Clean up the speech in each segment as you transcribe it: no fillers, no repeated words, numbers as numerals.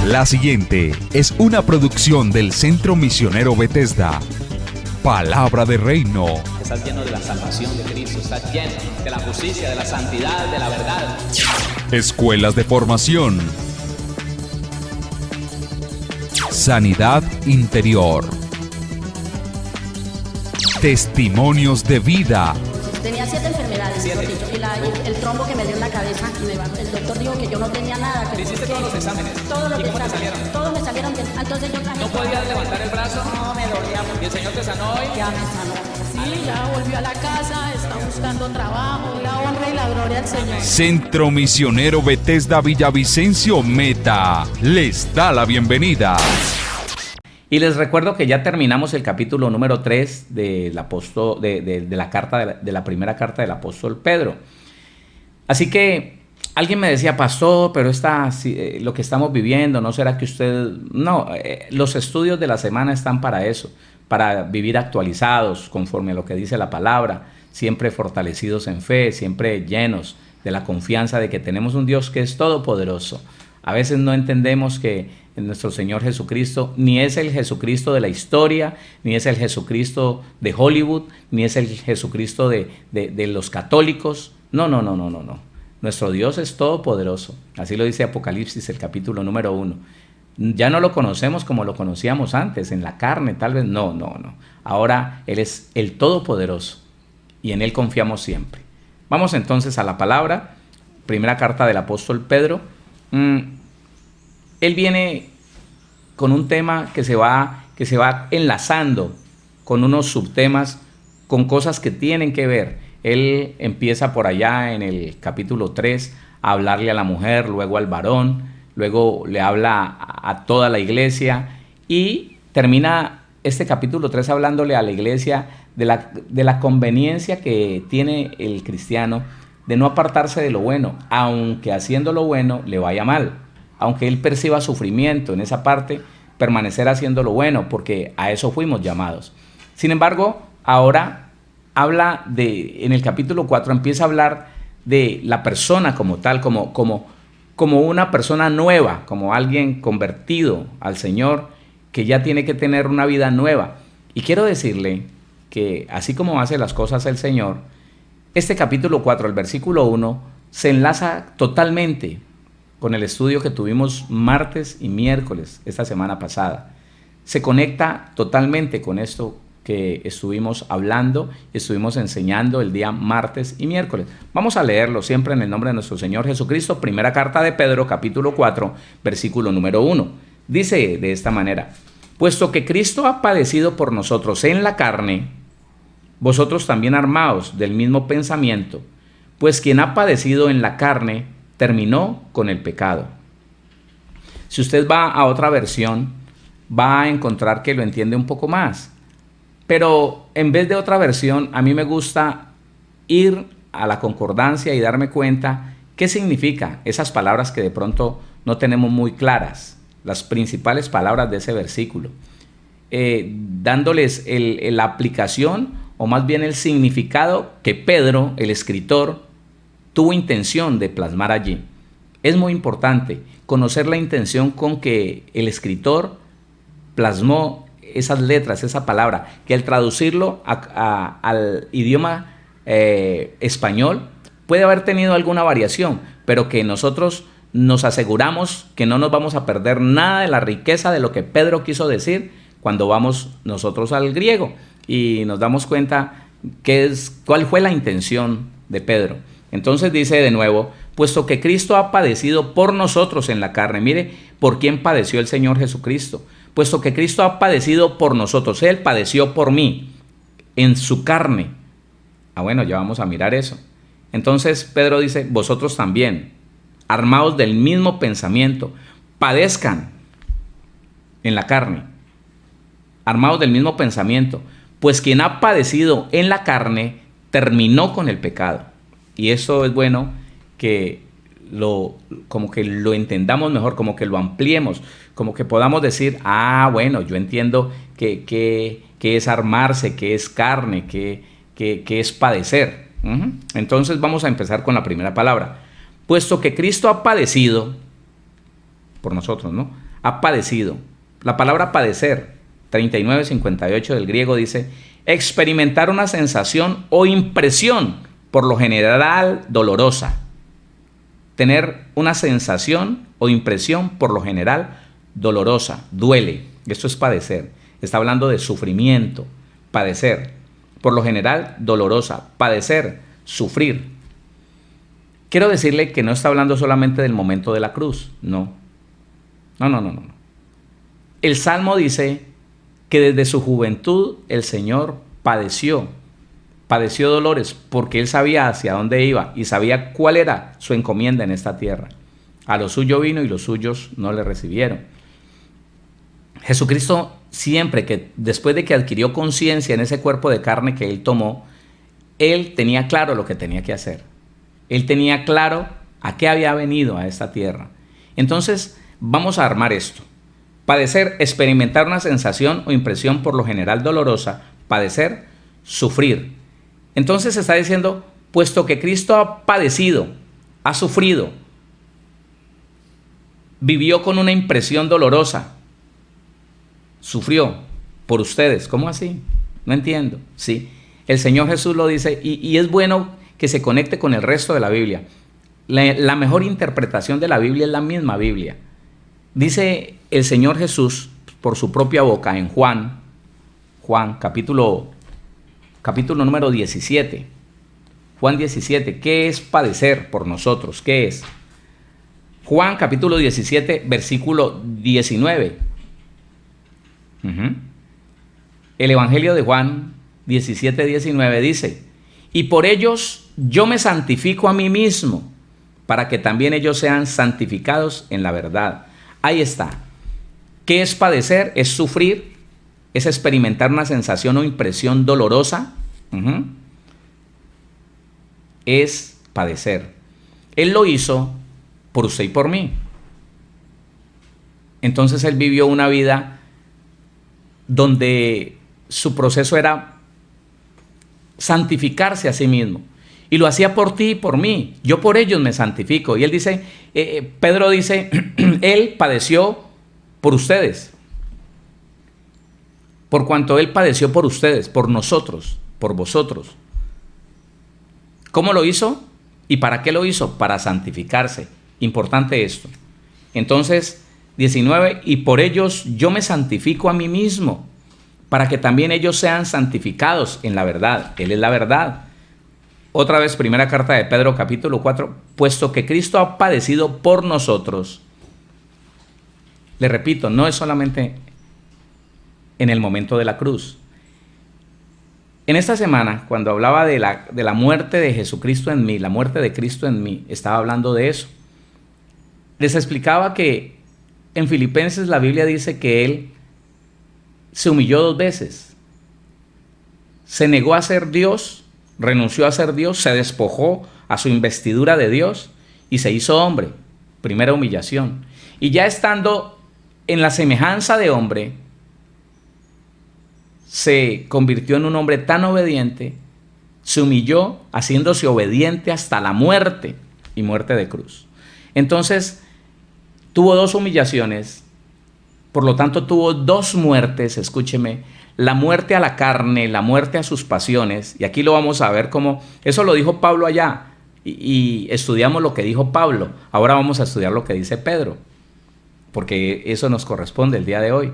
La siguiente es una producción del Centro Misionero Bethesda. Palabra de Reino. Estás lleno de la salvación de Cristo, estás lleno de la justicia, de la santidad, de la verdad. Escuelas de formación. Sanidad interior. Testimonios de vida. Tenía 7 enfermedades, mejor dicho, y el trombo que me dio en la cabeza, el doctor dijo que yo no tenía nada. ¿Le hiciste todos los exámenes? Todos los ¿Y cómo te exámenes, salieron? todos me salieron bien. Entonces yo traje... ¿No podías levantar el brazo? No, me dolía mucho. ¿Y el Señor te sanó hoy? Ya me sanó. Sí, ya volvió a la casa, está buscando trabajo, la honra y la gloria al Señor. Centro Misionero Bethesda Villavicencio Meta les da la bienvenida. Y les recuerdo que ya terminamos el capítulo número 3 del apóstol, de la primera carta del apóstol Pedro. Así que alguien me decía, pastor, pero lo que estamos viviendo, ¿no será que usted...? No, los estudios de la semana están para eso, para vivir actualizados conforme a lo que dice la palabra, siempre fortalecidos en fe, siempre llenos de la confianza de que tenemos un Dios que es todopoderoso. A veces no entendemos que nuestro Señor Jesucristo ni es el Jesucristo de la historia, ni es el Jesucristo de Hollywood, ni es el Jesucristo de los católicos. No. Nuestro Dios es todopoderoso. Así lo dice Apocalipsis, el capítulo número 1. Ya no lo conocemos como lo conocíamos antes, en la carne, tal vez. No. Ahora Él es el todopoderoso y en Él confiamos siempre. Vamos entonces a la palabra. Primera carta del apóstol Pedro. Él viene con un tema que se va enlazando con unos subtemas, con cosas que tienen que ver. Él empieza por allá en el capítulo 3 a hablarle a la mujer, luego al varón, luego le habla a toda la iglesia y termina este capítulo 3 hablándole a la iglesia de la conveniencia que tiene el cristiano de no apartarse de lo bueno, aunque haciendo lo bueno le vaya mal, aunque él perciba sufrimiento en esa parte, permanecer haciendo lo bueno, porque a eso fuimos llamados. Sin embargo, ahora en el capítulo 4 empieza a hablar de la persona como tal, como una persona nueva, como alguien convertido al Señor, que ya tiene que tener una vida nueva. Y quiero decirle que así como hace las cosas el Señor, este capítulo 4, el versículo 1, se enlaza totalmente con el estudio que tuvimos martes y miércoles esta semana pasada. Se conecta totalmente con esto que estuvimos hablando y estuvimos enseñando el día martes y miércoles. Vamos a leerlo siempre en el nombre de nuestro Señor Jesucristo. Primera carta de Pedro, capítulo 4, versículo número 1. Dice de esta manera: puesto que Cristo ha padecido por nosotros en la carne, vosotros también armaos del mismo pensamiento, pues quien ha padecido en la carne terminó con el pecado. Si usted va a otra versión, va a encontrar que lo entiende un poco más. Pero en vez de otra versión, a mí me gusta ir a la concordancia y darme cuenta qué significa esas palabras que de pronto no tenemos muy claras, las principales palabras de ese versículo, dándoles la aplicación o más bien el significado que Pedro, el escritor, tuvo intención de plasmar allí. Es muy importante conocer la intención con que el escritor plasmó esas letras, esa palabra, que al traducirlo al idioma español puede haber tenido alguna variación, pero que nosotros nos aseguramos que no nos vamos a perder nada de la riqueza de lo que Pedro quiso decir cuando vamos nosotros al griego y nos damos cuenta cuál fue la intención de Pedro. Entonces dice de nuevo: puesto que Cristo ha padecido por nosotros en la carne. Mire por quién padeció el Señor Jesucristo. Puesto que Cristo ha padecido por nosotros, Él padeció por mí en su carne. Bueno, ya vamos a mirar eso. Entonces Pedro dice: vosotros también, armaos del mismo pensamiento, padezcan en la carne, armaos del mismo pensamiento, pues quien ha padecido en la carne terminó con el pecado. Y eso es bueno que como que lo entendamos mejor, como que lo ampliemos, como que podamos decir: bueno, yo entiendo que es armarse, que es carne, que es padecer. Entonces vamos a empezar con la primera palabra. Puesto que Cristo ha padecido por nosotros, ¿no? ha padecido. La palabra padecer, 39:58 del griego, dice experimentar una sensación o impresión, por lo general dolorosa. Tener una sensación o impresión, por lo general dolorosa, duele. Esto es padecer. Está hablando de sufrimiento, padecer. Por lo general dolorosa, padecer, sufrir. Quiero decirle que no está hablando solamente del momento de la cruz, no. No. El Salmo dice que desde su juventud el Señor padeció dolores, porque Él sabía hacia dónde iba y sabía cuál era su encomienda en esta tierra. A lo suyo vino y los suyos no le recibieron. Jesucristo siempre que, después de que adquirió conciencia en ese cuerpo de carne que Él tomó, Él tenía claro lo que tenía que hacer. Él tenía claro a qué había venido a esta tierra. Entonces, vamos a armar esto. Padecer, experimentar una sensación o impresión por lo general dolorosa. Padecer, sufrir. Entonces está diciendo, puesto que Cristo ha padecido, ha sufrido, vivió con una impresión dolorosa, sufrió por ustedes. ¿Cómo así? No entiendo. Sí, el Señor Jesús lo dice y es bueno que se conecte con el resto de la Biblia. La mejor interpretación de la Biblia es la misma Biblia. Dice el Señor Jesús por su propia boca en Juan capítulo número 17. Juan 17, ¿qué es padecer por nosotros? ¿Qué es? Juan capítulo 17, versículo 19. El Evangelio de Juan 17, 19 dice, y por ellos yo me santifico a mí mismo, para que también ellos sean santificados en la verdad. Ahí está. ¿Qué es padecer? Es sufrir, es experimentar una sensación o impresión dolorosa. Es padecer. Él lo hizo por usted y por mí. Entonces Él vivió una vida donde su proceso era santificarse a sí mismo. Y lo hacía por ti y por mí. Yo por ellos me santifico. Y él dice, Pedro dice, Él padeció por ustedes. Por cuanto Él padeció por ustedes, por nosotros, por vosotros. ¿Cómo lo hizo? ¿Y para qué lo hizo? Para santificarse. Importante esto. Entonces, 19, y por ellos yo me santifico a mí mismo, para que también ellos sean santificados en la verdad. Él es la verdad. Otra vez, primera carta de Pedro, capítulo 4, puesto que Cristo ha padecido por nosotros. Le repito, no es solamente en el momento de la cruz. En esta semana, cuando hablaba de la muerte de Jesucristo en mí, la muerte de Cristo en mí, estaba hablando de eso. Les explicaba que en Filipenses la Biblia dice que Él se humilló 2 veces. Se negó a ser Dios, renunció a ser Dios, se despojó a su investidura de Dios y se hizo hombre. Primera humillación. Y ya estando en la semejanza de hombre, se convirtió en un hombre tan obediente, se humilló haciéndose obediente hasta la muerte y muerte de cruz. Entonces, tuvo 2 humillaciones, por lo tanto tuvo 2 muertes, escúcheme, la muerte a la carne, la muerte a sus pasiones, y aquí lo vamos a ver como, eso lo dijo Pablo allá, y estudiamos lo que dijo Pablo, ahora vamos a estudiar lo que dice Pedro, porque eso nos corresponde el día de hoy.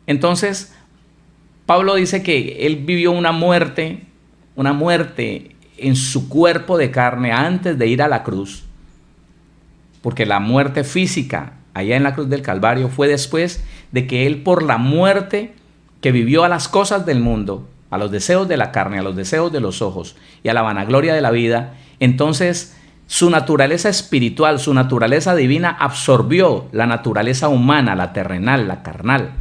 Entonces, Pablo dice que él vivió una muerte en su cuerpo de carne antes de ir a la cruz, porque la muerte física allá en la cruz del Calvario fue después de que él, por la muerte que vivió a las cosas del mundo, a los deseos de la carne, a los deseos de los ojos y a la vanagloria de la vida, entonces su naturaleza espiritual, su naturaleza divina absorbió la naturaleza humana, la terrenal, la carnal,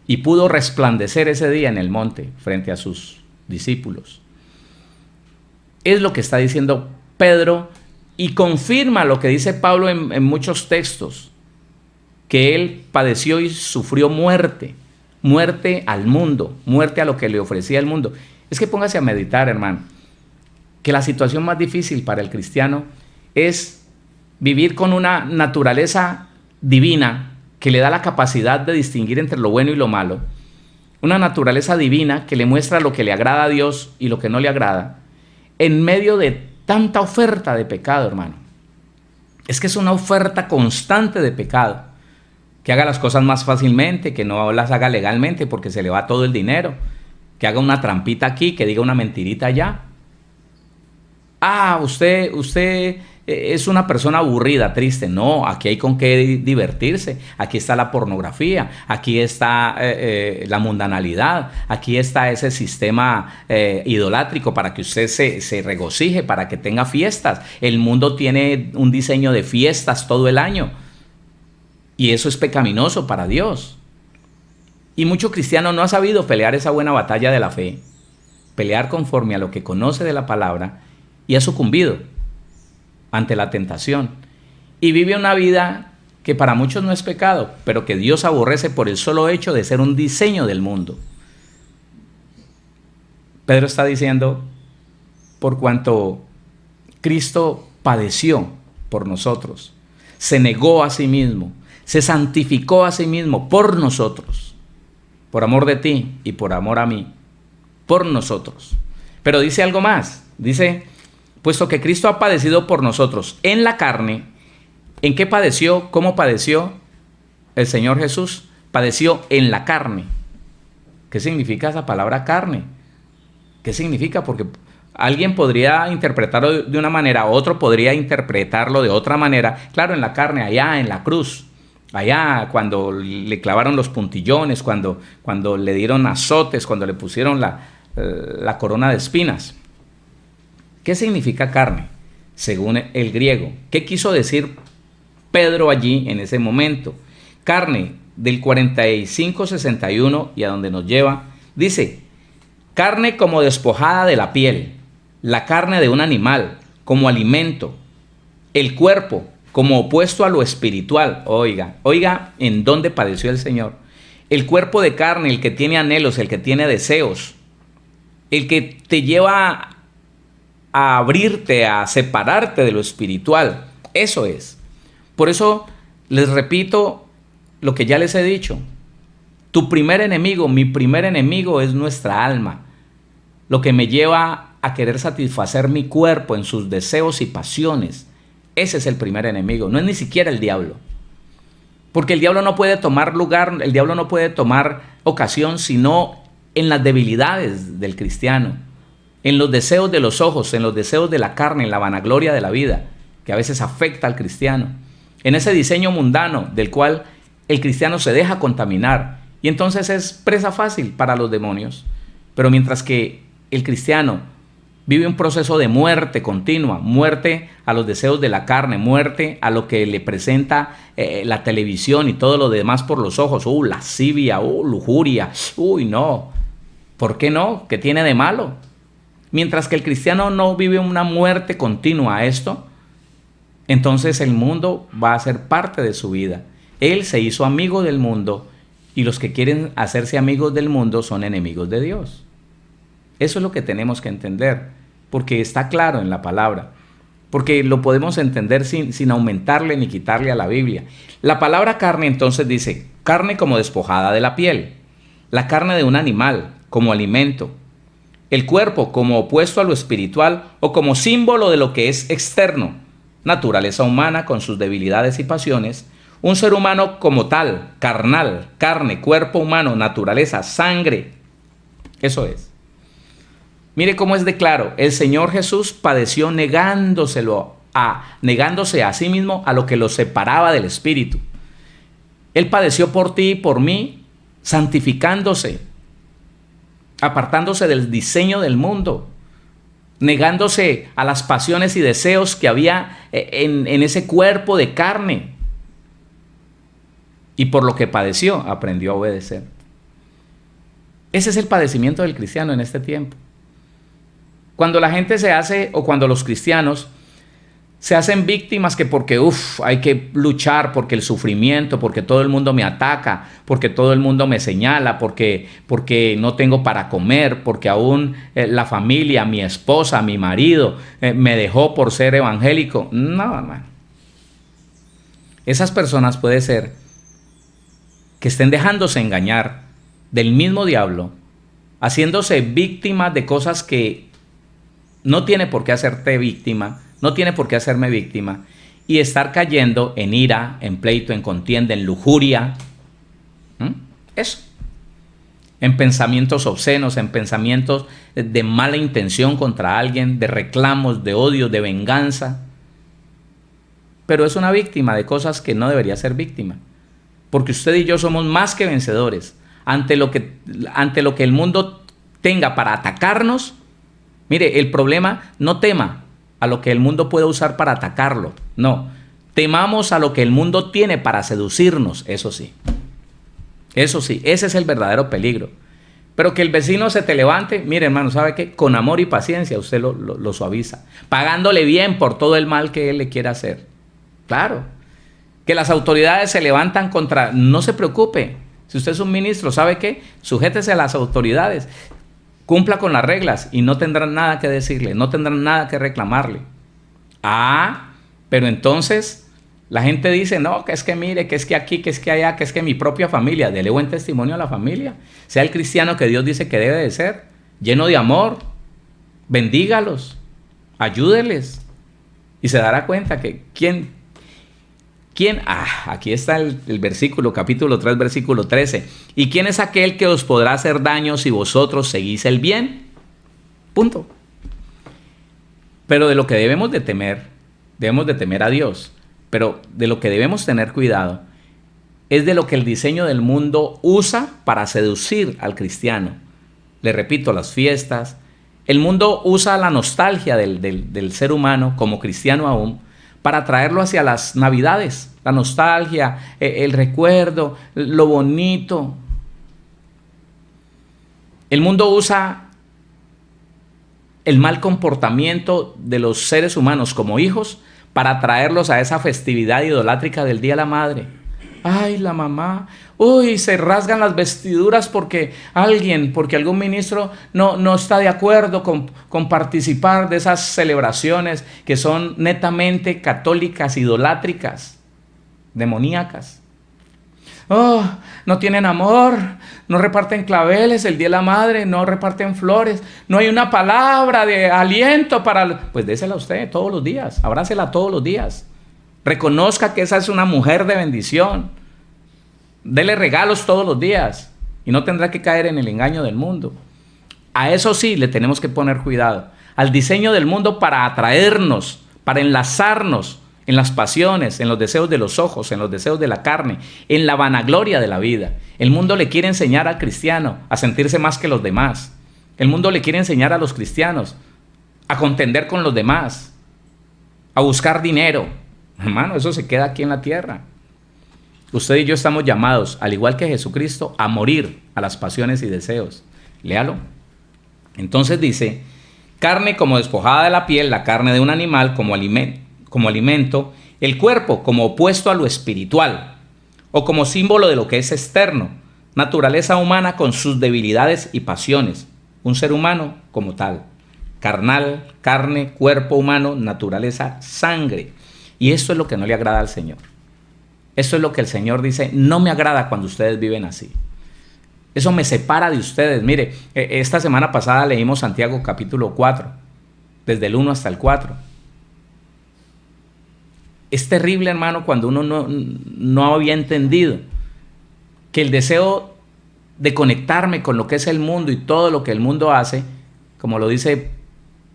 y pudo resplandecer ese día en el monte frente a sus discípulos. Es lo que está diciendo Pedro y confirma lo que dice Pablo en muchos textos, que él padeció y sufrió muerte al mundo, muerte a lo que le ofrecía el mundo. Es que póngase a meditar, hermano, que la situación más difícil para el cristiano es vivir con una naturaleza divina que le da la capacidad de distinguir entre lo bueno y lo malo, una naturaleza divina que le muestra lo que le agrada a Dios y lo que no le agrada, en medio de tanta oferta de pecado, hermano. Es que es una oferta constante de pecado, que haga las cosas más fácilmente, que no las haga legalmente porque se le va todo el dinero, que haga una trampita aquí, que diga una mentirita allá. Usted es una persona aburrida, triste. No, aquí hay con qué divertirse. Aquí está la pornografía, aquí está la mundanalidad, aquí está ese sistema idolátrico para que usted se regocije, para que tenga fiestas. El mundo tiene un diseño de fiestas todo el año y eso es pecaminoso para Dios. Y mucho cristiano no ha sabido pelear esa buena batalla de la fe, pelear conforme a lo que conoce de la palabra, y ha sucumbido ante la tentación. Y vive una vida que para muchos no es pecado, pero que Dios aborrece por el solo hecho de ser un diseño del mundo. Pedro está diciendo, por cuanto Cristo padeció por nosotros, se negó a sí mismo, se santificó a sí mismo por nosotros, por amor de ti y por amor a mí, por nosotros. Pero dice algo más, dice, puesto que Cristo ha padecido por nosotros en la carne. ¿En qué padeció? ¿Cómo padeció el Señor Jesús? Padeció en la carne. ¿Qué significa esa palabra carne? ¿Qué significa? Porque alguien podría interpretarlo de una manera, otro podría interpretarlo de otra manera. Claro, en la carne, allá en la cruz, allá cuando le clavaron los puntillones, cuando le dieron azotes, cuando le pusieron la corona de espinas. ¿Qué significa carne? Según el griego. ¿Qué quiso decir Pedro allí en ese momento? Carne, del 45-61 y a donde nos lleva, dice, carne como despojada de la piel, la carne de un animal como alimento, el cuerpo como opuesto a lo espiritual. Oiga, ¿en dónde padeció el Señor? El cuerpo de carne, el que tiene anhelos, el que tiene deseos, el que te lleva a abrirte, a separarte de lo espiritual. Eso es. Por eso les repito lo que ya les he dicho. Tu primer enemigo, mi primer enemigo es nuestra alma. Lo que me lleva a querer satisfacer mi cuerpo en sus deseos y pasiones. Ese es el primer enemigo. No es ni siquiera el diablo. Porque el diablo no puede tomar lugar, el diablo no puede tomar ocasión sino en las debilidades del cristiano, en los deseos de los ojos, en los deseos de la carne, en la vanagloria de la vida, que a veces afecta al cristiano, en ese diseño mundano del cual el cristiano se deja contaminar y entonces es presa fácil para los demonios. Pero mientras que el cristiano vive un proceso de muerte continua, muerte a los deseos de la carne, muerte a lo que le presenta la televisión y todo lo demás por los ojos, lascivia, lujuria, no, ¿por qué no? ¿Qué tiene de malo? Mientras que el cristiano no vive una muerte continua a esto, entonces el mundo va a ser parte de su vida. Él se hizo amigo del mundo y los que quieren hacerse amigos del mundo son enemigos de Dios. Eso es lo que tenemos que entender, porque está claro en la palabra, porque lo podemos entender sin aumentarle ni quitarle a la Biblia. La palabra carne entonces dice, carne como despojada de la piel, la carne de un animal como alimento, el cuerpo como opuesto a lo espiritual o como símbolo de lo que es externo, naturaleza humana con sus debilidades y pasiones, un ser humano como tal, carnal, carne, cuerpo humano, naturaleza, sangre. Eso es. Mire cómo es de claro, el Señor Jesús padeció negándose a sí mismo a lo que lo separaba del Espíritu. Él padeció por ti y por mí, santificándose, apartándose del diseño del mundo, negándose a las pasiones y deseos que había en ese cuerpo de carne. Y por lo que padeció, aprendió a obedecer. Ese es el padecimiento del cristiano en este tiempo. Cuando la gente se hace, o cuando los cristianos se hacen víctimas que porque hay que luchar, porque el sufrimiento, porque todo el mundo me ataca, porque todo el mundo me señala, porque no tengo para comer, porque aún la familia, mi esposa, mi marido me dejó por ser evangélico. No, hermano. Esas personas puede ser que estén dejándose engañar del mismo diablo, haciéndose víctimas de cosas que no tiene por qué hacerte víctima, no tiene por qué hacerme víctima, y estar cayendo en ira, en pleito, en contienda, en lujuria. Eso. En pensamientos obscenos, en pensamientos de mala intención contra alguien, de reclamos, de odio, de venganza. Pero es una víctima de cosas que no debería ser víctima. Porque usted y yo somos más que vencedores. Ante lo que el mundo tenga para atacarnos, mire, el problema, no tema a lo que el mundo puede usar para atacarlo. No, temamos a lo que el mundo tiene para seducirnos, eso sí. Eso sí, ese es el verdadero peligro. Pero que el vecino se te levante, mire hermano, ¿sabe qué? Con amor y paciencia usted lo suaviza, pagándole bien por todo el mal que él le quiera hacer. Claro. Que las autoridades se levantan contra, no se preocupe. Si usted es un ministro, ¿sabe qué? Sujétese a las autoridades, cumpla con las reglas y no tendrán nada que decirle, no tendrán nada que reclamarle. Pero entonces la gente dice, no, que es que mire, que es que aquí, que es que allá, que es que mi propia familia. Dele buen testimonio a la familia. Sea el cristiano que Dios dice que debe de ser, lleno de amor. Bendígalos, ayúdeles. Y se dará cuenta que aquí está el versículo, capítulo 3, versículo 13. ¿Y quién es aquel que os podrá hacer daño si vosotros seguís el bien? Punto. Pero de lo que debemos de temer a Dios. Pero de lo que debemos tener cuidado es de lo que el diseño del mundo usa para seducir al cristiano. Le repito, las fiestas. El mundo usa la nostalgia del ser humano, como cristiano aún, para traerlo hacia las navidades. La nostalgia, el recuerdo, lo bonito. El mundo usa el mal comportamiento de los seres humanos como hijos para traerlos a esa festividad idolátrica del Día de la Madre. Ay, la mamá, uy, se rasgan las vestiduras porque algún ministro no está de acuerdo con participar de esas celebraciones que son netamente católicas, idolátricas, demoníacas. Oh, no tienen amor, no reparten claveles el Día de la Madre, no reparten flores, no hay una palabra de aliento para... Pues désela a usted todos los días, abrácela todos los días. Reconozca que esa es una mujer de bendición. Dele regalos todos los días y no tendrá que caer en el engaño del mundo. A eso sí le tenemos que poner cuidado. Al diseño del mundo para atraernos, para enlazarnos en las pasiones, en los deseos de los ojos, en los deseos de la carne, en la vanagloria de la vida. El mundo le quiere enseñar al cristiano a sentirse más que los demás. El mundo le quiere enseñar a los cristianos a contender con los demás, a buscar dinero. Hermano, eso se queda aquí en la tierra. Usted y yo estamos llamados, al igual que Jesucristo, a morir a las pasiones y deseos. Léalo. Entonces dice, carne como despojada de la piel, la carne de un animal como alimento, el cuerpo como opuesto a lo espiritual, o como símbolo de lo que es externo, naturaleza humana con sus debilidades y pasiones, un ser humano como tal, carnal, carne, cuerpo humano, naturaleza, sangre. Y esto es lo que no le agrada al Señor. Esto es lo que el Señor dice, no me agrada cuando ustedes viven así. Eso me separa de ustedes. Mire, esta semana pasada leímos Santiago capítulo 4, desde el 1 hasta el 4. Es terrible, hermano, cuando uno no había entendido que el deseo de conectarme con lo que es el mundo y todo lo que el mundo hace, como lo dice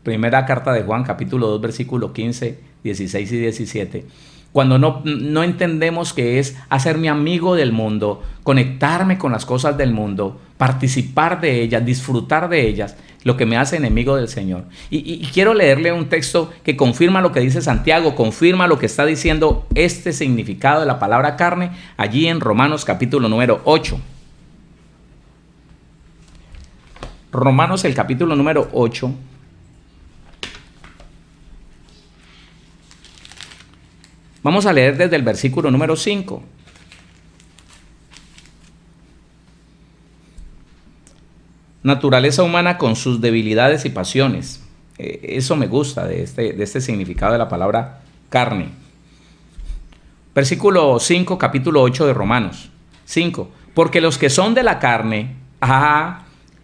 primera carta de Juan, capítulo 2, versículo 15, 16 y 17, cuando no entendemos que es hacerme amigo del mundo, conectarme con las cosas del mundo, participar de ellas, disfrutar de ellas, lo que me hace enemigo del Señor. Y quiero leerle un texto que confirma lo que dice Santiago, confirma lo que está diciendo este significado de la palabra carne, allí en Romanos capítulo número 8. Romanos el capítulo número 8. Vamos a leer desde el versículo número 5. Naturaleza humana con sus debilidades y pasiones. Eso me gusta de este significado de la palabra carne. Versículo 5, capítulo 8 de Romanos. 5. Porque los que son de la carne,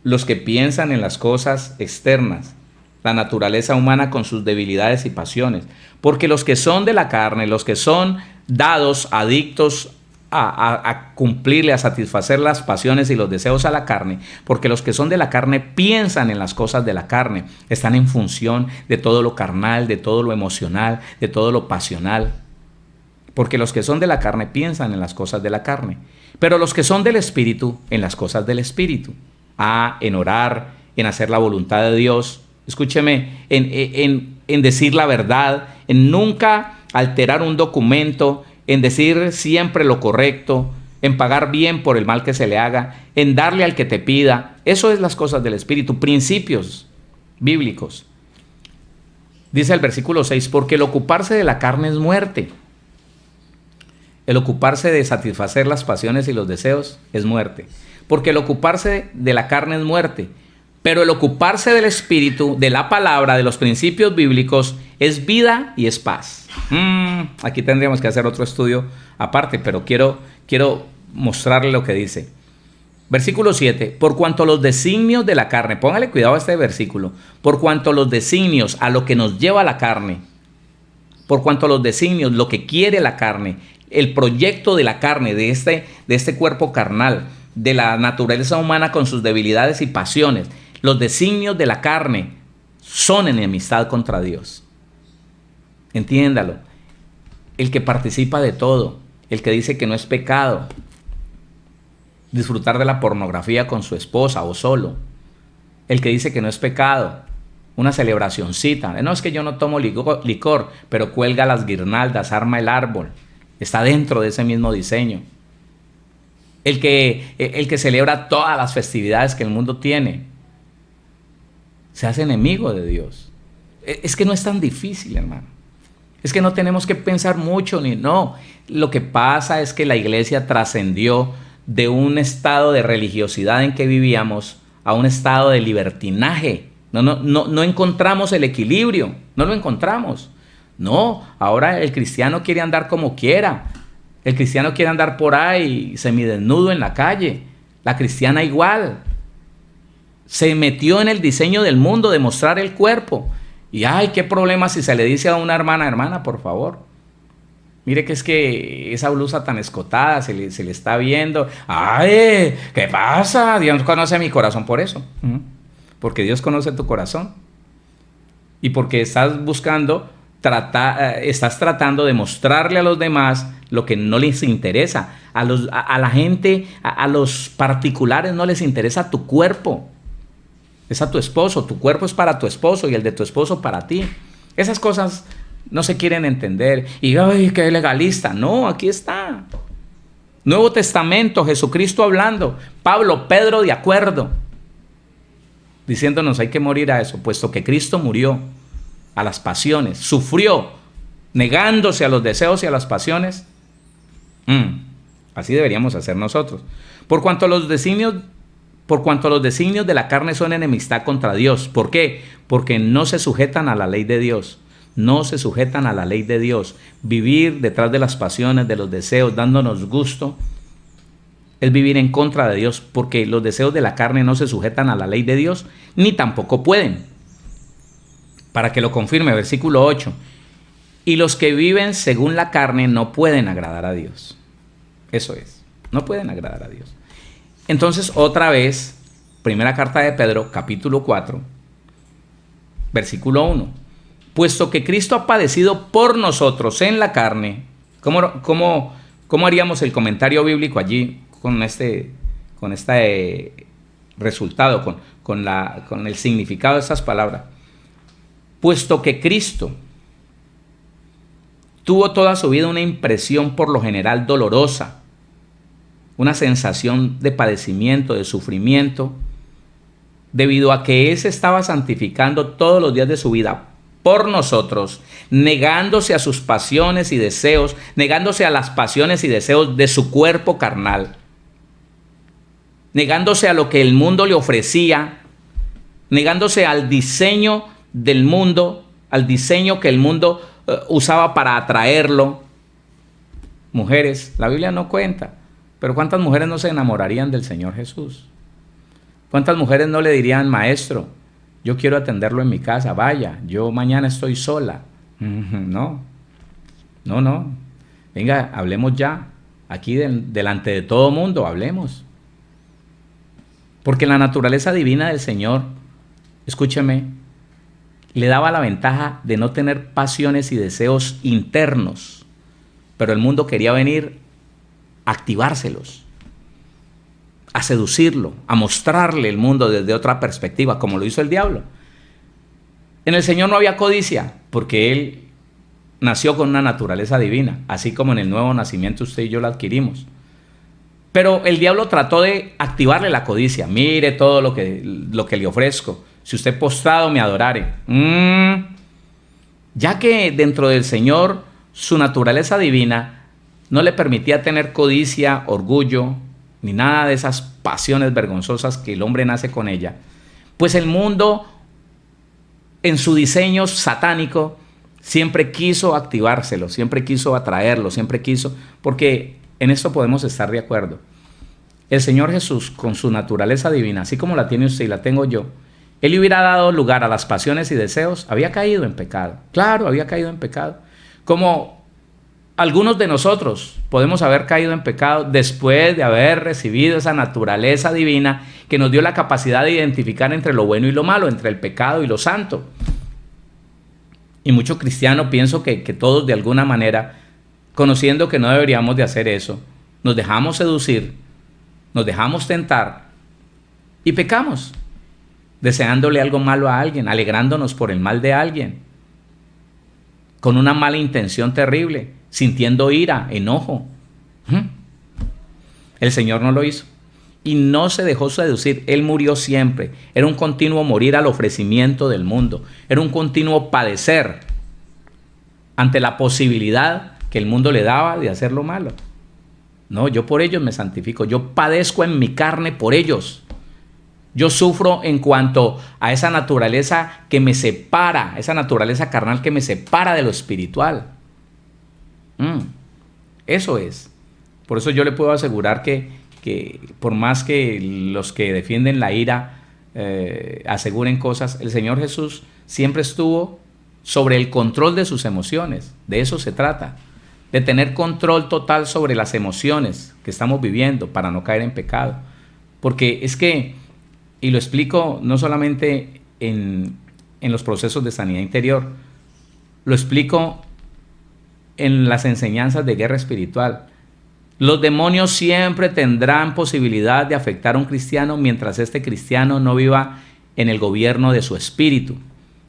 los que piensan en las cosas externas, la naturaleza humana con sus debilidades y pasiones. Porque los que son de la carne, los que son dados, adictos a cumplirle, a satisfacer las pasiones y los deseos a la carne, porque los que son de la carne piensan en las cosas de la carne, están en función de todo lo carnal, de todo lo emocional, de todo lo pasional. Porque los que son de la carne piensan en las cosas de la carne, pero los que son del Espíritu, en las cosas del Espíritu. En orar, en hacer la voluntad de Dios. Escúcheme, en decir la verdad, en nunca alterar un documento, en decir siempre lo correcto, en pagar bien por el mal que se le haga, en darle al que te pida. Eso es las cosas del Espíritu, principios bíblicos. Dice el versículo 6, porque el ocuparse de la carne es muerte. El ocuparse de satisfacer las pasiones y los deseos es muerte. Porque el ocuparse de la carne es muerte. Pero el ocuparse del Espíritu, de la palabra, de los principios bíblicos, es vida y es paz. Aquí tendríamos que hacer otro estudio aparte, pero quiero mostrarle lo que dice. Versículo 7. Por cuanto los designios de la carne, póngale cuidado a este versículo. Por cuanto los designios a lo que nos lleva la carne, por cuanto los designios, lo que quiere la carne, el proyecto de la carne, de este cuerpo carnal, de la naturaleza humana con sus debilidades y pasiones, los designios de la carne son enemistad contra Dios. Entiéndalo. El que participa de todo, el que dice que no es pecado disfrutar de la pornografía con su esposa o solo, el que dice que no es pecado una celebracioncita, no es que yo no tomo licor, pero cuelga las guirnaldas, arma el árbol, está dentro de ese mismo diseño. El que celebra todas las festividades que el mundo tiene, se hace enemigo de Dios. Es que no es tan difícil, hermano. Es que no tenemos que pensar mucho, no. Lo que pasa es que la iglesia trascendió de un estado de religiosidad en que vivíamos a un estado de libertinaje. No encontramos el equilibrio, no lo encontramos. No, ahora el cristiano quiere andar como quiera. El cristiano quiere andar por ahí semidesnudo en la calle. La cristiana igual. Se metió en el diseño del mundo de mostrar el cuerpo. Y qué problema si se le dice a una hermana, por favor. Mire que es que esa blusa tan escotada se le está viendo. ¿Qué pasa? Dios conoce mi corazón por eso. Porque Dios conoce tu corazón. Y porque estás tratando de mostrarle a los demás lo que no les interesa. A la gente, a los particulares no les interesa tu cuerpo. Es a tu esposo, tu cuerpo es para tu esposo y el de tu esposo para ti. Esas cosas no se quieren entender. Y qué legalista. No, aquí está. Nuevo Testamento, Jesucristo hablando. Pablo, Pedro de acuerdo. Diciéndonos hay que morir a eso, puesto que Cristo murió a las pasiones, sufrió, negándose a los deseos y a las pasiones. Así deberíamos hacer nosotros. Por cuanto los designios de la carne son enemistad contra Dios. ¿Por qué? Porque no se sujetan a la ley de Dios. No se sujetan a la ley de Dios. Vivir detrás de las pasiones, de los deseos, dándonos gusto, es vivir en contra de Dios, porque los deseos de la carne no se sujetan a la ley de Dios, ni tampoco pueden. Para que lo confirme, versículo 8. Y los que viven según la carne no pueden agradar a Dios. Eso es, no pueden agradar a Dios. Entonces, otra vez, primera carta de Pedro, capítulo 4, versículo 1. Puesto que Cristo ha padecido por nosotros en la carne, ¿cómo haríamos el comentario bíblico allí con este resultado, con el significado de estas palabras? Puesto que Cristo tuvo toda su vida una impresión por lo general dolorosa, una sensación de padecimiento, de sufrimiento, debido a que Él se estaba santificando todos los días de su vida por nosotros, negándose a sus pasiones y deseos, negándose a las pasiones y deseos de su cuerpo carnal, negándose a lo que el mundo le ofrecía, negándose al diseño del mundo, al diseño que el mundo usaba para atraerlo. Mujeres, la Biblia no cuenta Pero ¿cuántas mujeres no se enamorarían del Señor Jesús? ¿Cuántas mujeres no le dirían, maestro, yo quiero atenderlo en mi casa, vaya, yo mañana estoy sola? No. Venga, hablemos ya. Aquí delante de todo mundo, hablemos. Porque la naturaleza divina del Señor, escúcheme, le daba la ventaja de no tener pasiones y deseos internos. Pero el mundo quería venir a activárselos, a seducirlo, a mostrarle el mundo desde otra perspectiva, como lo hizo el diablo. En el Señor no había codicia, porque Él nació con una naturaleza divina, así como en el nuevo nacimiento usted y yo la adquirimos. Pero el diablo trató de activarle la codicia. Mire todo lo que le ofrezco. Si usted postrado me adorare. Ya que dentro del Señor su naturaleza divina no le permitía tener codicia, orgullo, ni nada de esas pasiones vergonzosas que el hombre nace con ella, pues el mundo en su diseño satánico siempre quiso activárselo, siempre quiso atraerlo, siempre quiso, porque en esto podemos estar de acuerdo. El Señor Jesús, con su naturaleza divina, así como la tiene usted y la tengo yo, Él hubiera dado lugar a las pasiones y deseos, había caído en pecado. Claro, había caído en pecado. Como algunos de nosotros podemos haber caído en pecado después de haber recibido esa naturaleza divina que nos dio la capacidad de identificar entre lo bueno y lo malo, entre el pecado y lo santo. Y muchos cristianos, pienso que todos de alguna manera, conociendo que no deberíamos de hacer eso, nos dejamos seducir, nos dejamos tentar y pecamos, deseándole algo malo a alguien, alegrándonos por el mal de alguien, con una mala intención terrible, sintiendo ira, enojo. El Señor no lo hizo y no se dejó seducir. Él murió siempre. Era un continuo morir al ofrecimiento del mundo. Era un continuo padecer ante la posibilidad que el mundo le daba de hacer lo malo. No, yo por ellos me santifico. Yo padezco en mi carne por ellos. Yo sufro en cuanto a esa naturaleza que me separa, esa naturaleza carnal que me separa de lo espiritual. Eso es. Por eso yo le puedo asegurar que por más que los que defienden la ira aseguren cosas, el Señor Jesús siempre estuvo sobre el control de sus emociones. De eso se trata, de tener control total sobre las emociones que estamos viviendo para no caer en pecado. Porque es que, y lo explico no solamente en los procesos de sanidad interior, lo explico en las enseñanzas de guerra espiritual. Los demonios siempre tendrán posibilidad de afectar a un cristiano mientras este cristiano no viva en el gobierno de su espíritu.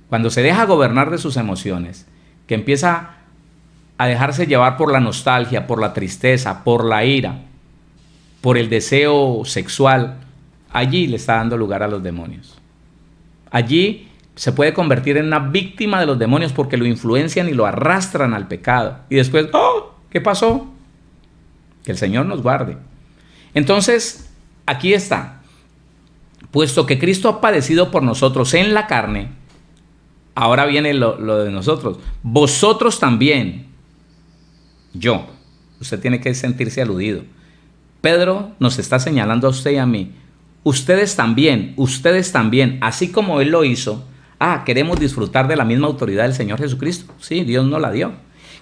Cuando se deja gobernar de sus emociones, que empieza a dejarse llevar por la nostalgia, por la tristeza, por la ira, por el deseo sexual, allí le está dando lugar a los demonios. Allí se puede convertir en una víctima de los demonios porque lo influencian y lo arrastran al pecado. Y después, ¡oh! ¿Qué pasó? Que el Señor nos guarde. Entonces, aquí está. Puesto que Cristo ha padecido por nosotros en la carne, ahora viene lo de nosotros. Vosotros también. Yo. Usted tiene que sentirse aludido. Pedro nos está señalando a usted y a mí. Ustedes también, así como Él lo hizo. ¿Queremos disfrutar de la misma autoridad del Señor Jesucristo? Sí, Dios nos la dio.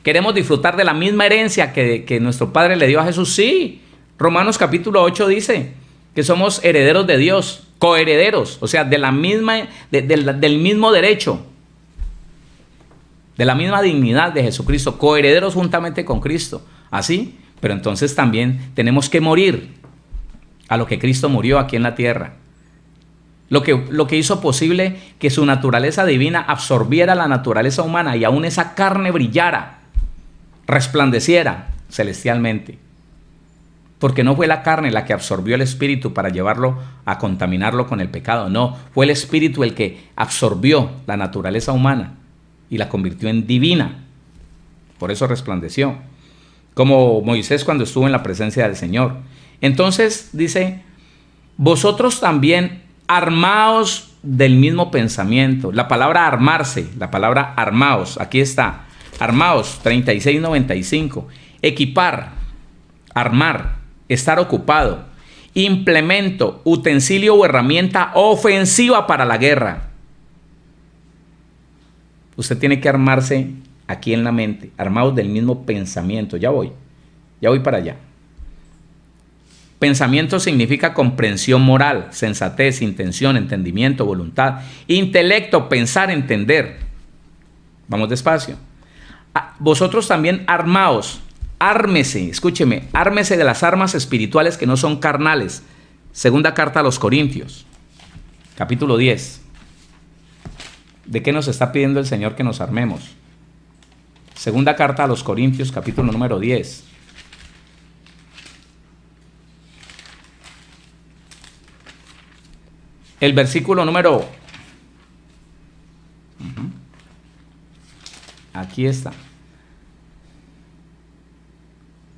¿Queremos disfrutar de la misma herencia que nuestro Padre le dio a Jesús? Sí. Romanos capítulo 8 dice que somos herederos de Dios, coherederos, o sea, del mismo derecho, de la misma dignidad de Jesucristo, coherederos juntamente con Cristo. Así, pero entonces también tenemos que morir a lo que Cristo murió aquí en la tierra. Lo que hizo posible que su naturaleza divina absorbiera la naturaleza humana y aún esa carne brillara, resplandeciera celestialmente. Porque no fue la carne la que absorbió el espíritu para llevarlo a contaminarlo con el pecado. No, fue el espíritu el que absorbió la naturaleza humana y la convirtió en divina. Por eso resplandeció. Como Moisés cuando estuvo en la presencia del Señor. Entonces dice, vosotros también armaos del mismo pensamiento. La palabra armarse, la palabra armaos, aquí está. Armaos, 36:95. Equipar, armar. estar ocupado. Implemento, utensilio o herramienta ofensiva para la guerra. Usted tiene que armarse aquí en la mente, armados del mismo pensamiento. Ya voy para allá. Pensamiento significa comprensión moral, sensatez, intención, entendimiento, voluntad. Intelecto, pensar, entender. Vamos despacio. Vosotros también armaos, ármese, escúcheme, ármese de las armas espirituales que no son carnales. Segunda carta a los Corintios, capítulo 10. ¿De qué nos está pidiendo el Señor que nos armemos? Segunda carta a los Corintios, capítulo número 10. El versículo número... Aquí está.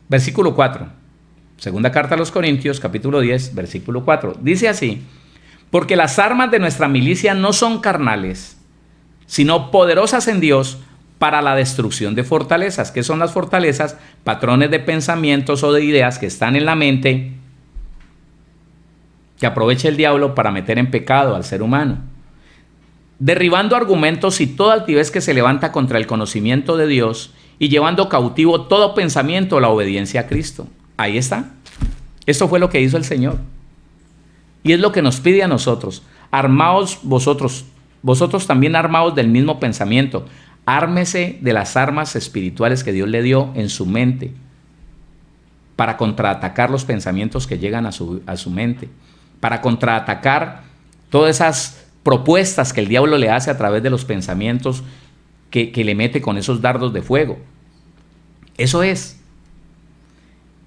Versículo 4. Segunda carta a los Corintios, capítulo 10, versículo 4. Dice así: porque las armas de nuestra milicia no son carnales, sino poderosas en Dios para la destrucción de fortalezas. ¿Qué son las fortalezas? Patrones de pensamientos o de ideas que están en la mente, que aprovecha el diablo para meter en pecado al ser humano. Derribando argumentos y toda altivez que se levanta contra el conocimiento de Dios y llevando cautivo todo pensamiento a la obediencia a Cristo. Ahí está. Esto fue lo que hizo el Señor. Y es lo que nos pide a nosotros. Armaos vosotros también armaos del mismo pensamiento. Ármese de las armas espirituales que Dios le dio en su mente para contraatacar los pensamientos que llegan a su mente, para contraatacar todas esas propuestas que el diablo le hace a través de los pensamientos que le mete con esos dardos de fuego. Eso es.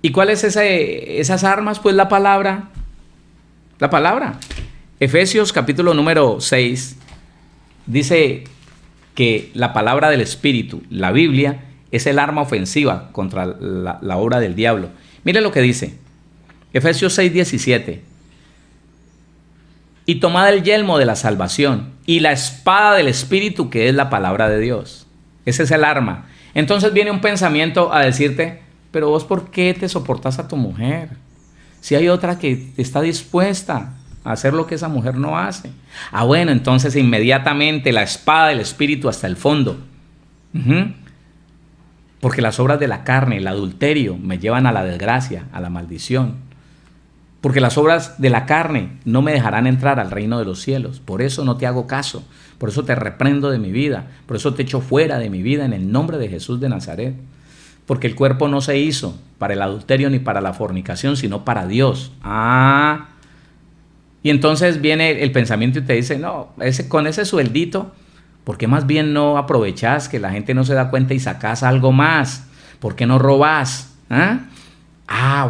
¿Y cuál es esas armas? Pues la palabra. La palabra. Efesios capítulo número 6 dice que la palabra del Espíritu, la Biblia, es el arma ofensiva contra la obra del diablo. Mire lo que dice. Efesios 6, 17. Y tomad el yelmo de la salvación y la espada del Espíritu, que es la palabra de Dios. Ese es el arma. Entonces viene un pensamiento a decirte: pero vos, ¿por qué te soportas a tu mujer? Si hay otra que está dispuesta a hacer lo que esa mujer no hace. Bueno, entonces inmediatamente la espada del Espíritu hasta el fondo. Porque las obras de la carne, el adulterio, me llevan a la desgracia, a la maldición. Porque las obras de la carne no me dejarán entrar al reino de los cielos. Por eso no te hago caso. Por eso te reprendo de mi vida. Por eso te echo fuera de mi vida en el nombre de Jesús de Nazaret. Porque el cuerpo no se hizo para el adulterio ni para la fornicación, sino para Dios. Y entonces viene el pensamiento y te dice: no, con ese sueldito, ¿por qué más bien no aprovechás que la gente no se da cuenta y sacás algo más? ¿Por qué no robás?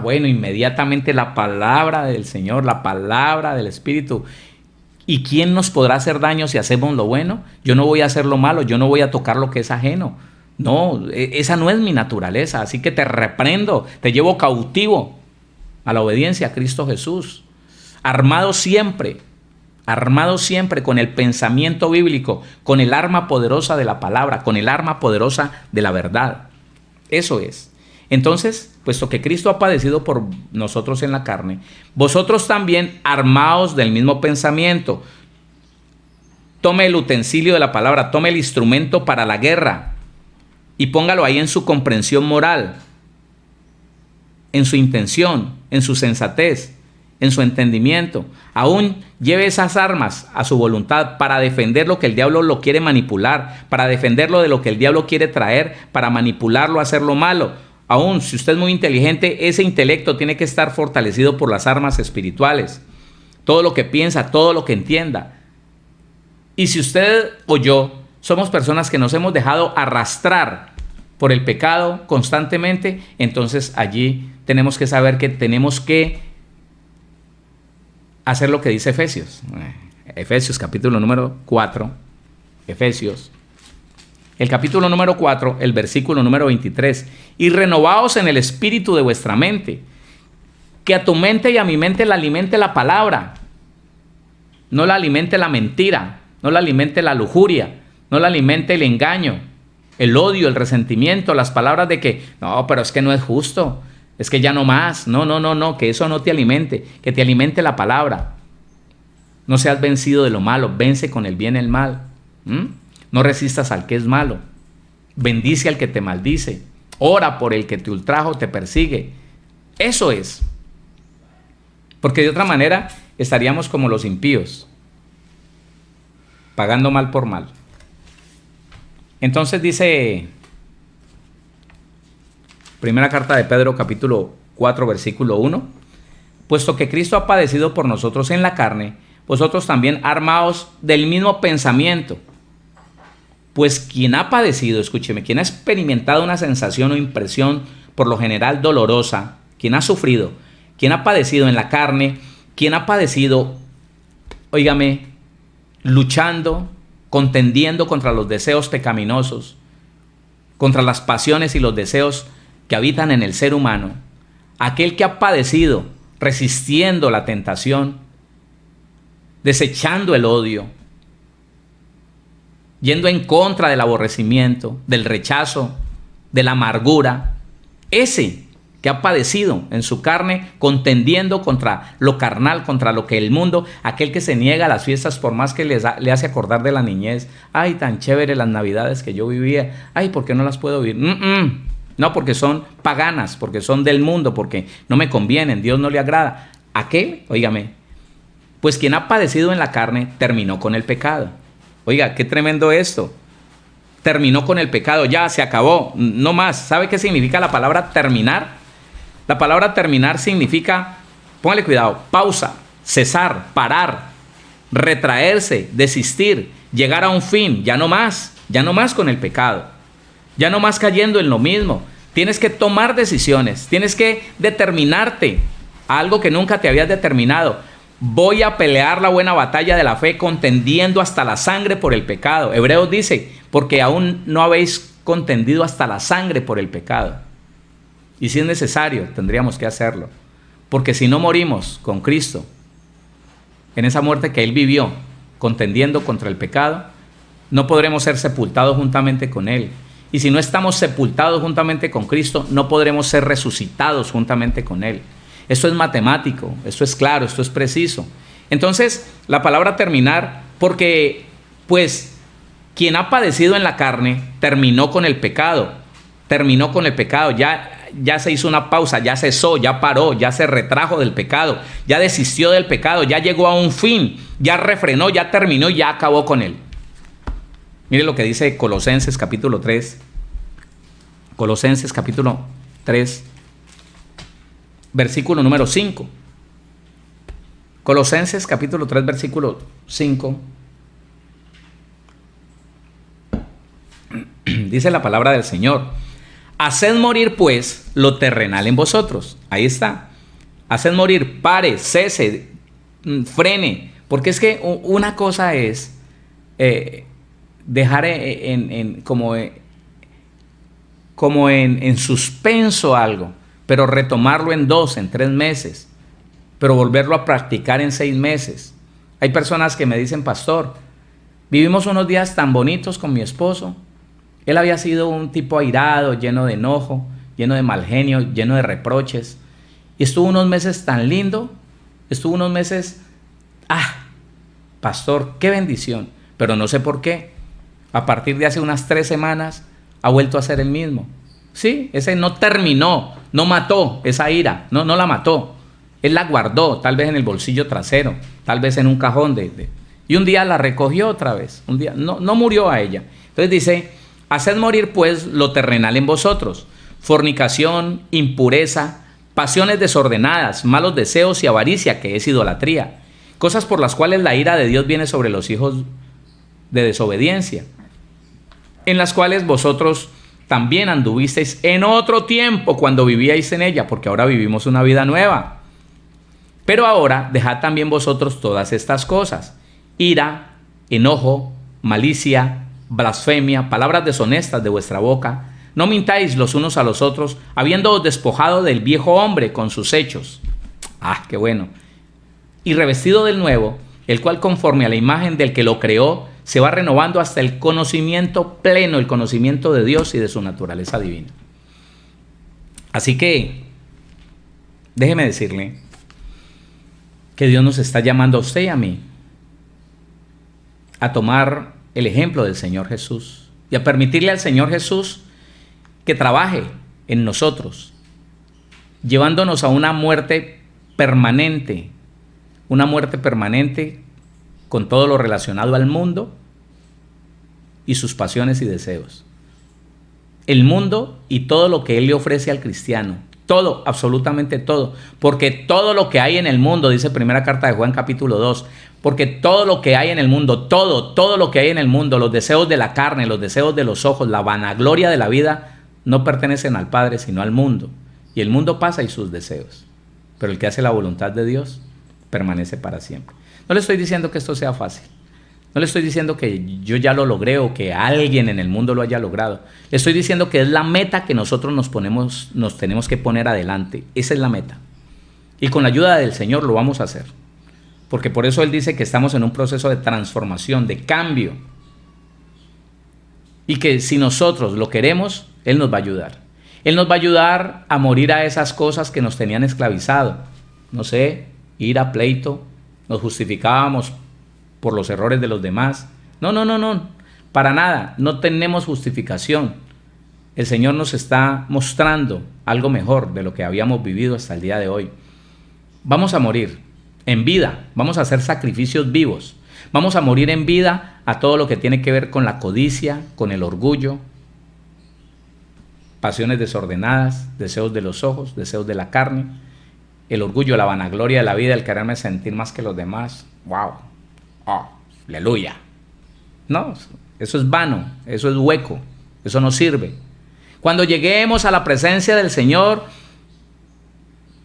Bueno, inmediatamente la palabra del Señor, la palabra del Espíritu. ¿Y quién nos podrá hacer daño si hacemos lo bueno? Yo no voy a hacer lo malo, yo no voy a tocar lo que es ajeno. No, esa no es mi naturaleza, así que te reprendo, te llevo cautivo a la obediencia a Cristo Jesús. Armado siempre con el pensamiento bíblico, con el arma poderosa de la palabra, con el arma poderosa de la verdad. Eso es. Entonces, puesto que Cristo ha padecido por nosotros en la carne, vosotros también armaos del mismo pensamiento. Tome el utensilio de la palabra, tome el instrumento para la guerra y póngalo ahí en su comprensión moral, en su intención, en su sensatez, en su entendimiento. Aún lleve esas armas a su voluntad para defender lo que el diablo lo quiere manipular, para defenderlo de lo que el diablo quiere traer, para manipularlo a hacer lo malo. Aún si usted es muy inteligente, ese intelecto tiene que estar fortalecido por las armas espirituales. Todo lo que piensa, todo lo que entienda. Y si usted o yo somos personas que nos hemos dejado arrastrar por el pecado constantemente, entonces allí tenemos que saber que tenemos que hacer lo que dice Efesios. Efesios capítulo número 4. Efesios. El capítulo número 4, el versículo número 23. Y renovaos en el espíritu de vuestra mente. Que a tu mente y a mi mente la alimente la palabra. No la alimente la mentira. No la alimente la lujuria. No la alimente el engaño, el odio, el resentimiento, las palabras de que no, pero es que no es justo. Es que ya no más. No, que eso no te alimente, que te alimente la palabra. No seas vencido de lo malo, vence con el bien el mal. No resistas al que es malo. Bendice al que te maldice. Ora por el que te ultraja o te persigue. Eso es. Porque de otra manera estaríamos como los impíos, pagando mal por mal. Entonces dice, primera carta de Pedro, capítulo 4, versículo 1, puesto que Cristo ha padecido por nosotros en la carne, vosotros también armaos del mismo pensamiento. Pues quien ha padecido, escúcheme, quien ha experimentado una sensación o impresión por lo general dolorosa, quien ha sufrido, quien ha padecido en la carne, quien ha padecido, óigame, luchando, contendiendo contra los deseos pecaminosos, contra las pasiones y los deseos que habitan en el ser humano, aquel que ha padecido resistiendo la tentación, desechando el odio, yendo en contra del aborrecimiento, del rechazo, de la amargura, ese que ha padecido en su carne, contendiendo contra lo carnal, contra lo que el mundo, aquel que se niega a las fiestas por más que le hace acordar de la niñez. Ay, tan chévere las navidades que yo vivía. Ay, ¿por qué no las puedo vivir? No, porque son paganas, porque son del mundo, porque no me convienen, Dios no le agrada. Aquel, óigame, pues quien ha padecido en la carne terminó con el pecado. Oiga, qué tremendo esto. Terminó con el pecado, ya se acabó, no más. ¿Sabe qué significa la palabra terminar? La palabra terminar significa, póngale cuidado, pausa, cesar, parar, retraerse, desistir, llegar a un fin, ya no más con el pecado, ya no más cayendo en lo mismo. Tienes que tomar decisiones, tienes que determinarte a algo que nunca te habías determinado. Voy a pelear la buena batalla de la fe contendiendo hasta la sangre por el pecado. Hebreos dice, porque aún no habéis contendido hasta la sangre por el pecado. Y si es necesario, tendríamos que hacerlo. Porque si no morimos con Cristo, en esa muerte que Él vivió, contendiendo contra el pecado, no podremos ser sepultados juntamente con Él. Y si no estamos sepultados juntamente con Cristo, no podremos ser resucitados juntamente con Él. Esto es matemático, esto es claro, esto es preciso. Entonces, la palabra terminar, porque pues quien ha padecido en la carne, terminó con el pecado, ya se hizo una pausa, ya cesó, ya paró, ya se retrajo del pecado, ya desistió del pecado, ya llegó a un fin, ya refrenó, ya terminó y ya acabó con él. Mire lo que dice Colosenses capítulo 3. Colosenses capítulo 3, versículo número 5. Colosenses capítulo 3, versículo 5. Dice la palabra del Señor. Haced morir pues lo terrenal en vosotros. Ahí está. Haced morir, pare, cese, frene. Porque es que una cosa es dejar como en suspenso algo, pero retomarlo en 2, en 3 meses, pero volverlo a practicar en 6 meses. Hay personas que me dicen, pastor, vivimos unos días tan bonitos con mi esposo. Él había sido un tipo airado, lleno de enojo, lleno de mal genio, lleno de reproches. Y estuvo unos meses tan lindo, estuvo unos meses, pastor, qué bendición. Pero no sé por qué. A partir de hace unas 3 semanas ha vuelto a ser el mismo. Sí, ese no terminó, no mató esa ira, no la mató. Él la guardó, tal vez en el bolsillo trasero, tal vez en un cajón y un día la recogió otra vez. Un día no murió a ella. Entonces dice, haced morir pues lo terrenal en vosotros, fornicación, impureza, pasiones desordenadas, malos deseos y avaricia, que es idolatría, cosas por las cuales la ira de Dios viene sobre los hijos de desobediencia, en las cuales vosotros también anduvisteis en otro tiempo cuando vivíais en ella, porque ahora vivimos una vida nueva. Pero ahora dejad también vosotros todas estas cosas: ira, enojo, malicia, blasfemia, palabras deshonestas de vuestra boca. No mintáis los unos a los otros, habiéndoos despojado del viejo hombre con sus hechos. Qué bueno. Y revestido del nuevo, el cual conforme a la imagen del que lo creó, se va renovando hasta el conocimiento pleno, el conocimiento de Dios y de su naturaleza divina. Así que déjeme decirle que Dios nos está llamando a usted y a mí a tomar el ejemplo del Señor Jesús y a permitirle al Señor Jesús que trabaje en nosotros, llevándonos a una muerte permanente con todo lo relacionado al mundo y sus pasiones y deseos. El mundo y todo lo que Él le ofrece al cristiano. Todo, absolutamente todo. Porque todo lo que hay en el mundo, dice primera carta de Juan capítulo 2, porque todo lo que hay en el mundo, todo lo que hay en el mundo, los deseos de la carne, los deseos de los ojos, la vanagloria de la vida, no pertenecen al Padre, sino al mundo. Y el mundo pasa y sus deseos. Pero el que hace la voluntad de Dios permanece para siempre. No le estoy diciendo que esto sea fácil. No le estoy diciendo que yo ya lo logré o que alguien en el mundo lo haya logrado. Le estoy diciendo que es la meta que nosotros nos tenemos que poner adelante. Esa es la meta. Y con la ayuda del Señor lo vamos a hacer. Porque por eso Él dice que estamos en un proceso de transformación, de cambio. Y que si nosotros lo queremos, Él nos va a ayudar. Él nos va a ayudar a morir a esas cosas que nos tenían esclavizado. No sé, ira, pleito, nos justificábamos por los errores de los demás. No, para nada, no tenemos justificación. El Señor nos está mostrando algo mejor de lo que habíamos vivido hasta el día de hoy. Vamos a morir en vida, vamos a hacer sacrificios vivos, vamos a morir en vida a todo lo que tiene que ver con la codicia, con el orgullo, pasiones desordenadas, deseos de los ojos, deseos de la carne, el orgullo, la vanagloria de la vida, el quererme sentir más que los demás. ¡Wow! ¡Oh! ¡Aleluya! No, eso es vano, eso es hueco, eso no sirve. Cuando lleguemos a la presencia del Señor,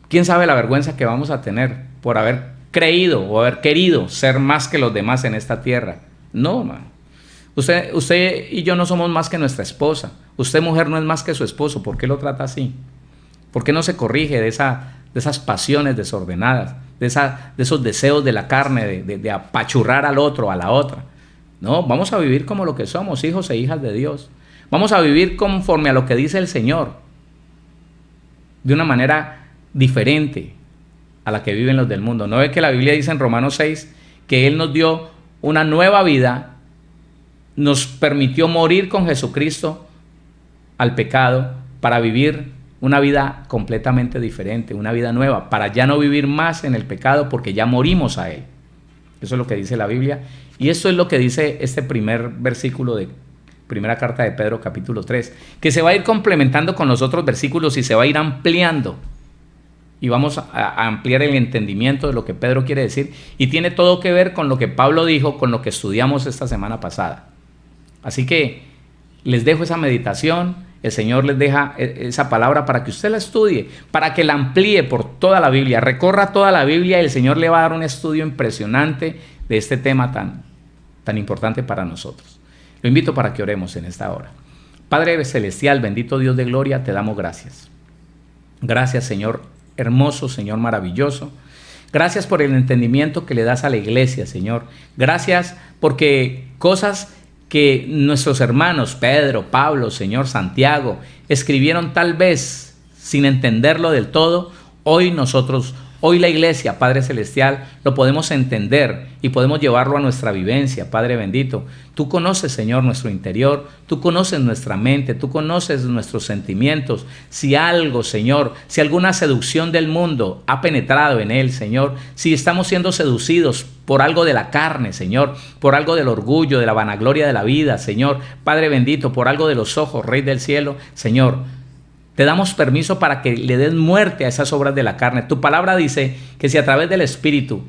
¿quién sabe la vergüenza que vamos a tener por haber creído o haber querido ser más que los demás en esta tierra? No, man. Usted y yo no somos más que nuestra esposa. Usted, mujer, no es más que su esposo. ¿Por qué lo trata así? ¿Por qué no se corrige de esas pasiones desordenadas, de esos deseos de la carne, de apachurrar al otro, a la otra? No, vamos a vivir como lo que somos, hijos e hijas de Dios. Vamos a vivir conforme a lo que dice el Señor, de una manera diferente a la que viven los del mundo. ¿No ve que la Biblia dice en Romanos 6 que Él nos dio una nueva vida, nos permitió morir con Jesucristo al pecado para vivir una vida completamente diferente, una vida nueva, para ya no vivir más en el pecado porque ya morimos a Él? Eso es lo que dice la Biblia. Y esto es lo que dice este primer versículo de primera carta de Pedro, capítulo 3, que se va a ir complementando con los otros versículos y se va a ir ampliando. Y vamos a ampliar el entendimiento de lo que Pedro quiere decir. Y tiene todo que ver con lo que Pablo dijo, con lo que estudiamos esta semana pasada. Así que les dejo esa meditación. El Señor les deja esa palabra para que usted la estudie, para que la amplíe por toda la Biblia, recorra toda la Biblia y el Señor le va a dar un estudio impresionante de este tema tan importante para nosotros. Lo invito para que oremos en esta hora. Padre Celestial, bendito Dios de gloria, te damos gracias. Gracias, Señor hermoso, Señor maravilloso. Gracias por el entendimiento que le das a la iglesia, Señor. Gracias porque cosas que nuestros hermanos Pedro, Pablo, Señor Santiago, escribieron tal vez sin entenderlo del todo, hoy la iglesia, Padre Celestial, lo podemos entender y podemos llevarlo a nuestra vivencia, Padre bendito. Tú conoces, Señor, nuestro interior, tú conoces nuestra mente, tú conoces nuestros sentimientos. Si algo, Señor, si alguna seducción del mundo ha penetrado en él, Señor, si estamos siendo seducidos por algo de la carne, Señor, por algo del orgullo, de la vanagloria de la vida, Señor, Padre bendito, por algo de los ojos, Rey del cielo, Señor, te damos permiso para que le des muerte a esas obras de la carne. Tu palabra dice que si a través del Espíritu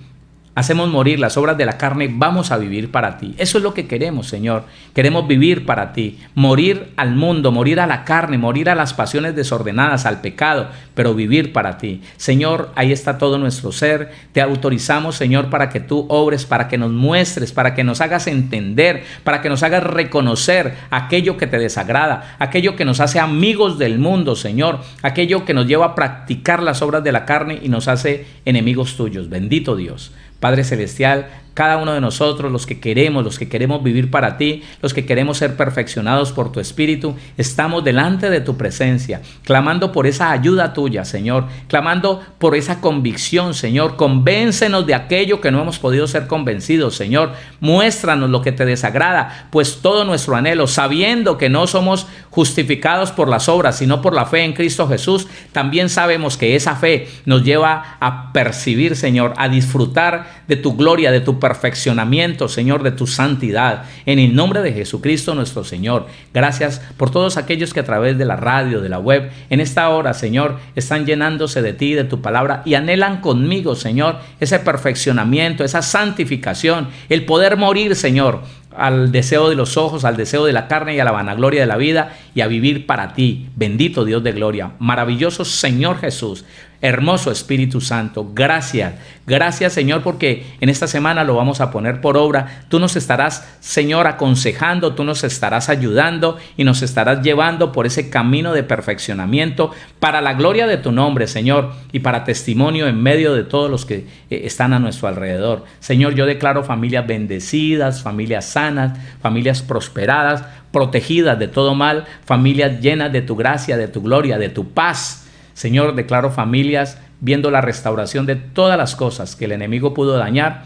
hacemos morir las obras de la carne, vamos a vivir para ti. Eso es lo que queremos, Señor. Queremos vivir para ti, morir al mundo, morir a la carne, morir a las pasiones desordenadas, al pecado, pero vivir para ti. Señor, ahí está todo nuestro ser. Te autorizamos, Señor, para que tú obres, para que nos muestres, para que nos hagas entender, para que nos hagas reconocer aquello que te desagrada, aquello que nos hace amigos del mundo, Señor, aquello que nos lleva a practicar las obras de la carne y nos hace enemigos tuyos. Bendito Dios. Padre Celestial, cada uno de nosotros, los que queremos vivir para ti, los que queremos ser perfeccionados por tu Espíritu, estamos delante de tu presencia, clamando por esa ayuda tuya, Señor, clamando por esa convicción, Señor. Convéncenos de aquello que no hemos podido ser convencidos, Señor. Muéstranos lo que te desagrada, pues todo nuestro anhelo, sabiendo que no somos justificados por las obras, sino por la fe en Cristo Jesús, también sabemos que esa fe nos lleva a percibir, Señor, a disfrutar de tu gloria, de tu perfeccionamiento, Señor, de tu santidad. En el nombre de Jesucristo nuestro Señor, gracias por todos aquellos que a través de la radio, de la web, en esta hora, Señor, están llenándose de ti, de tu palabra, y anhelan conmigo, Señor, ese perfeccionamiento, esa santificación, el poder morir, Señor, al deseo de los ojos, al deseo de la carne y a la vanagloria de la vida, y a vivir para ti. Bendito Dios de gloria, maravilloso Señor Jesús, hermoso Espíritu Santo, gracias, gracias, Señor, porque en esta semana lo vamos a poner por obra. Tú nos estarás, Señor, aconsejando, tú nos estarás ayudando y nos estarás llevando por ese camino de perfeccionamiento para la gloria de tu nombre, Señor, y para testimonio en medio de todos los que están a nuestro alrededor. Señor, yo declaro familias bendecidas, familias sanas, familias prosperadas, protegidas de todo mal, familias llenas de tu gracia, de tu gloria, de tu paz. Señor, declaro familias viendo la restauración de todas las cosas que el enemigo pudo dañar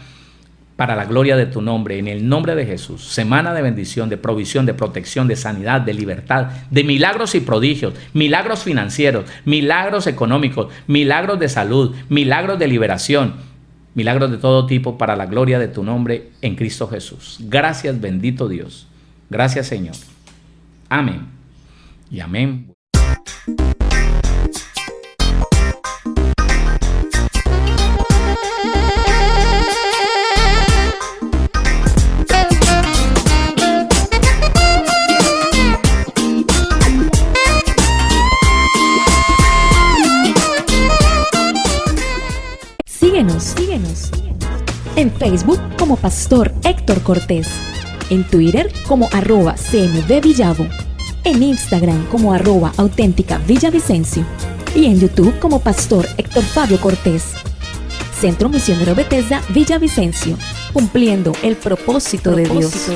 para la gloria de tu nombre, en el nombre de Jesús. Semana de bendición, de provisión, de protección, de sanidad, de libertad, de milagros y prodigios, milagros financieros, milagros económicos, milagros de salud, milagros de liberación, milagros de todo tipo para la gloria de tu nombre en Cristo Jesús. Gracias, bendito Dios. Gracias, Señor. Amén y amén. Síguenos en Facebook como Pastor Héctor Cortés, en Twitter como @CMVVillavo, en Instagram como @auténtica Villavicencio y en YouTube como Pastor Héctor Fabio Cortés. Centro Misionero Bethesda Villavicencio, cumpliendo el propósito de Dios.